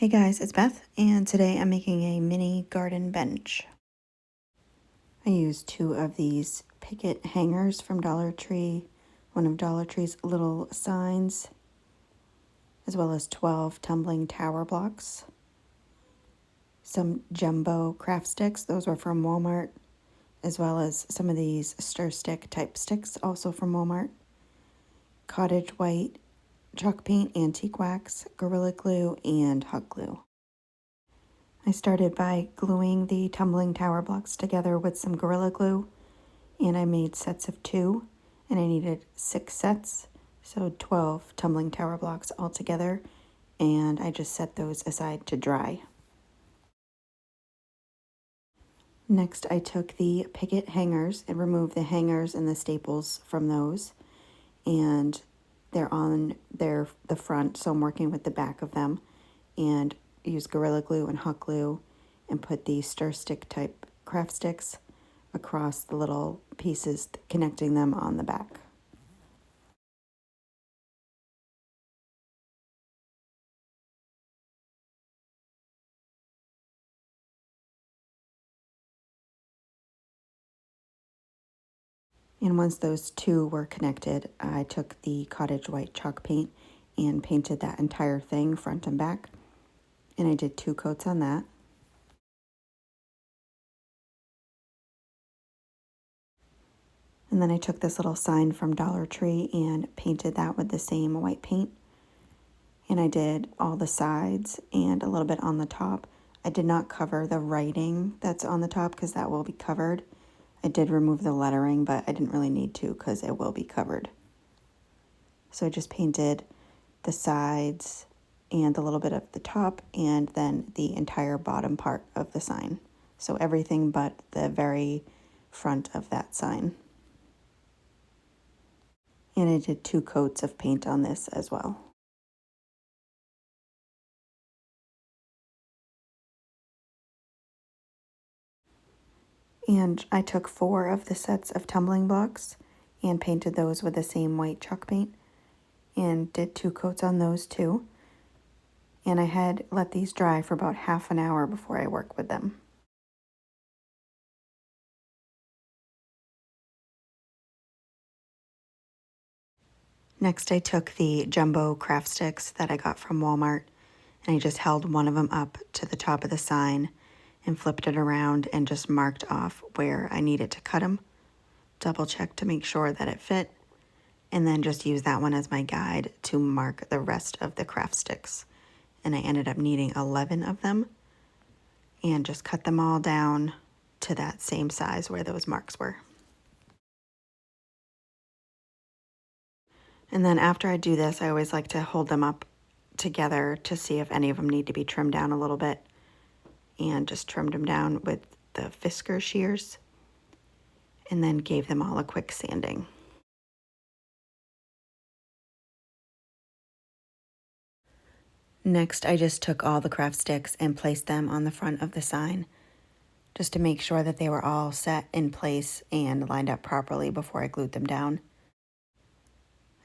Hey guys, it's Beth, and today I'm making a mini garden bench. I used 2 of these picket hangers from Dollar Tree, one of Dollar Tree's little signs, as well as 12 tumbling tower blocks, some jumbo craft sticks, those were from Walmart, as well as some of these stir stick type sticks, also from Walmart, Cottage white, chalk paint, antique wax, Gorilla Glue, and hot glue. I started by gluing the tumbling tower blocks together with some Gorilla Glue, and I made sets of 2, and I needed 6 sets, so 12 tumbling tower blocks altogether, and I just set those aside to dry. Next, I took the picket hangers and removed the hangers and the staples from those, and they're on the front, so I'm working with the back of them, and use Gorilla Glue and hot glue and put the stir stick type craft sticks across the little pieces, connecting them on the back. And once those 2 were connected, I took the Cottage white chalk paint and painted that entire thing front and back. And I did 2 coats on that. And then I took this little sign from Dollar Tree and painted that with the same white paint. And I did all the sides and a little bit on the top. I did not cover the writing that's on the top because that will be covered. I did remove the lettering, but I didn't really need to because it will be covered. So I just painted the sides and a little bit of the top and then the entire bottom part of the sign. So everything but the very front of that sign. And I did 2 coats of paint on this as well. And I took 4 of the sets of tumbling blocks and painted those with the same white chalk paint and did 2 coats on those too. And I had let these dry for about half an hour before I work with them. Next, I took the jumbo craft sticks that I got from Walmart, and I just held one of them up to the top of the sign and flipped it around and just marked off where I needed to cut them. Double check to make sure that it fit, and then just use that one as my guide to mark the rest of the craft sticks. And I ended up needing 11 of them, and just cut them all down to that same size where those marks were. And then after I do this, I always like to hold them up together to see if any of them need to be trimmed down a little bit, and just trimmed them down with the Fisker shears, and then gave them all a quick sanding. Next, I just took all the craft sticks and placed them on the front of the sign, just to make sure that they were all set in place and lined up properly before I glued them down.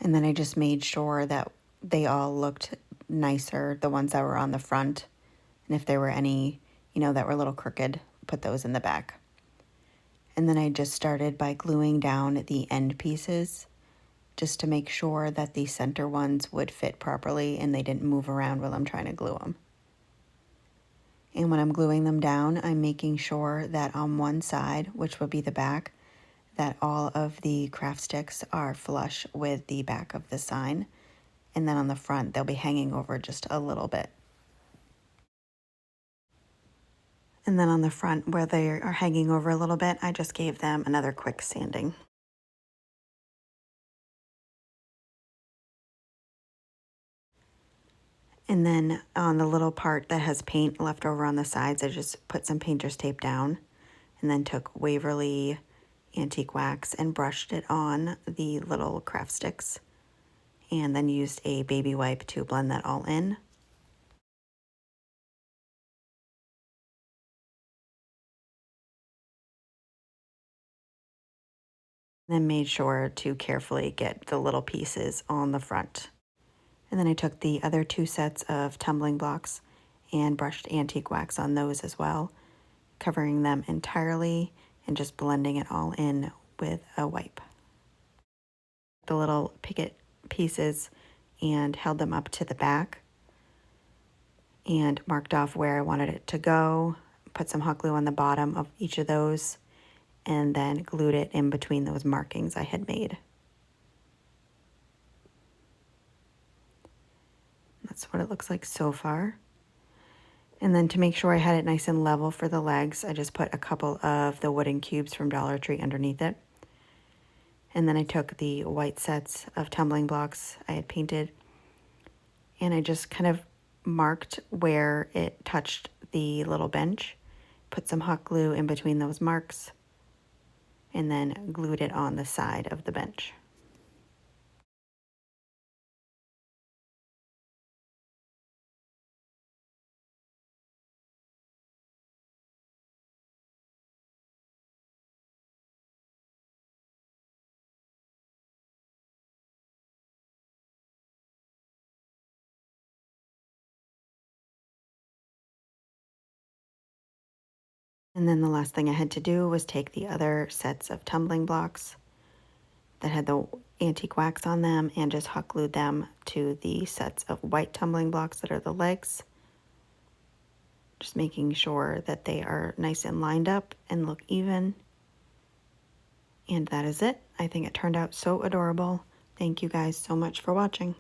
And then I just made sure that they all looked nicer, the ones that were on the front. And if there were any, that were a little crooked, put those in the back. And then I just started by gluing down the end pieces, just to make sure that the center ones would fit properly and they didn't move around while I'm trying to glue them. And when I'm gluing them down, I'm making sure that on one side, which would be the back, that all of the craft sticks are flush with the back of the sign. And then on the front, they'll be hanging over just a little bit. And then on the front, where they are hanging over a little bit, I just gave them another quick sanding. And then on the little part that has paint left over on the sides, I just put some painter's tape down and then took Waverly antique wax and brushed it on the little craft sticks, and then used a baby wipe to blend that all in. Then made sure to carefully get the little pieces on the front. And then I took the other 2 sets of tumbling blocks and brushed antique wax on those as well, covering them entirely and just blending it all in with a wipe. The little picket pieces and held them up to the back and marked off where I wanted it to go, put some hot glue on the bottom of each of those, and then glued it in between those markings I had made. That's what it looks like so far. And then to make sure I had it nice and level for the legs, I just put a couple of the wooden cubes from Dollar Tree underneath it. And then I took the white sets of tumbling blocks I had painted, and I just kind of marked where it touched the little bench, put some hot glue in between those marks, and then glued it on the side of the bench. And then the last thing I had to do was take the other sets of tumbling blocks that had the antique wax on them and just hot glued them to the sets of white tumbling blocks that are the legs. Just making sure that they are nice and lined up and look even. And that is it. I think it turned out so adorable. Thank you guys so much for watching.